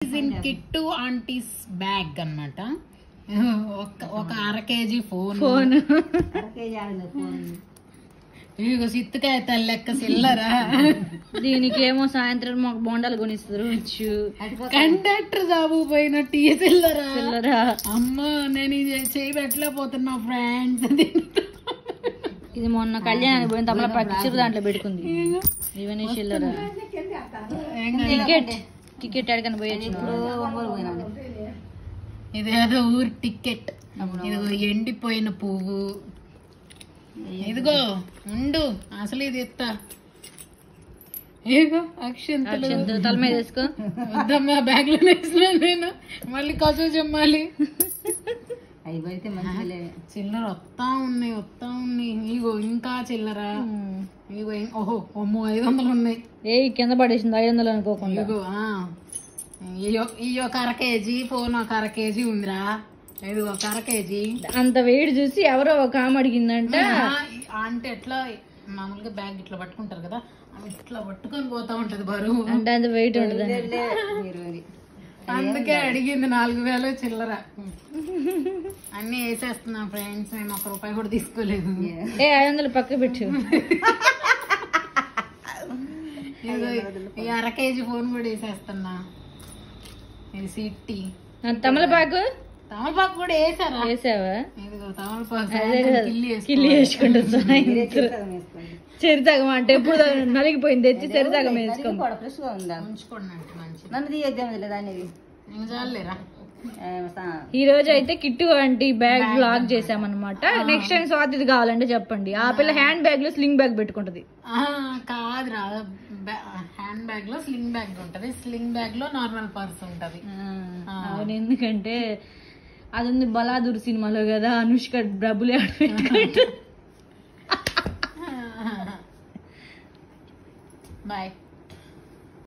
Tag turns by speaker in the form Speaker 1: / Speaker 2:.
Speaker 1: Kit aunties bag అన్నమాట. ఒక అర కేజీ ఫోన్, ఇదిగో సిత్తుకాయ తల్లెక్క సిల్లరా.
Speaker 2: దీనికేమో సాయంత్రం మాకు బోండాలు కొనిస్తారు.
Speaker 1: కండక్టర్ జాబు పోయినట్టు ఈ సిల్లరా.
Speaker 2: అమ్మ
Speaker 1: నేను ఇది చేయి పెట్టలేకపోతున్నా ఫ్రెండ్స్.
Speaker 2: ఇది మొన్న కళ్యాణానికి పోయిన తమల పచ్చిరు దాంట్లో పెట్టుకుంది. ఇవన్నీ చిల్లరా. టికెట్ అడగని పోయొచ్చు.
Speaker 1: ఇదేదో ఊరి టికెట్. ఇదిగో ఎండిపోయిన పువ్వు. ఇదిగో ఉండు, అసలు ఇది ఎత్తా. ఇదిగో అక్షంతలు
Speaker 2: తల మీద వేసుకో.
Speaker 1: వద్దమ్మా, బ్యాగ్ లో వేసిన నేను మళ్ళీ కసు చెమ్మాలి. చిల్లర వస్తా ఉన్నాయి. ఇగో ఇంకా చిల్లర. ఇగో ఓహో అమ్మో 500 ఉన్నాయి.
Speaker 2: కింద పడేసింది 500 అనుకోకుండా.
Speaker 1: ఇగో ఈ ఒక అర కేజీ ఫోన్, ఒక అర కేజీ ఉందిరా. ఇది ఒక అర కేజీ.
Speaker 2: అంత వెయిట్ చూసి ఎవరో ఒక ఆమె అడిగిందంట.
Speaker 1: అంటే ఎట్లా మామూలుగా బ్యాగ్ ఇట్లా పట్టుకుంటారు కదా, ఇట్లా పట్టుకొని పోతా ఉంటది బరువు.
Speaker 2: అంటే అంత వెయిట్ ఉండదు.
Speaker 1: అందుకే అడిగింది 4000 చిల్లర. అన్ని వేసేస్తున్నా ఫ్రెండ్స్. నేను 1 రూపాయి కూడా తీసుకోలేదు.
Speaker 2: 500 పక్క పెట్టు.
Speaker 1: ఈ అర కేజీ ఫోన్ కూడా వేసేస్తున్నా. ఇది సిట్టి
Speaker 2: తమలపాకు
Speaker 1: కూడా వేసారా?
Speaker 2: వేసావా?
Speaker 1: తమలపాకు
Speaker 2: కిల్లి వేసుకుంటా. చెరిసగం అంటే ఎప్పుడు నలిగిపోయింది, తెచ్చి చెరిసగం వేసుకోండి. ఈ రోజు అయితే కిట్టు ఆంటీ బ్యాగ్ బ్లాక్ చేసామన్నమాట. నెక్స్ట్ టైం స్వాతిది కావాలంటే చెప్పండి. ఆ పిల్ల హ్యాండ్ బ్యాగ్ లో స్లింగ్ బ్యాగ్ పెట్టుకుంటది.
Speaker 1: కాదురా, హ్యాండ్ బ్యాగ్ లో స్లింగ్ బ్యాగ్ ఉంటది, స్లింగ్ బ్యాగ్ లో నార్మల్ పర్స్ ఉంటది.
Speaker 2: అవును, ఎందుకంటే అది ఉంది బలాదూర్ సినిమాలో కదా, అనుష్క డబ్బులు
Speaker 1: బాయ్.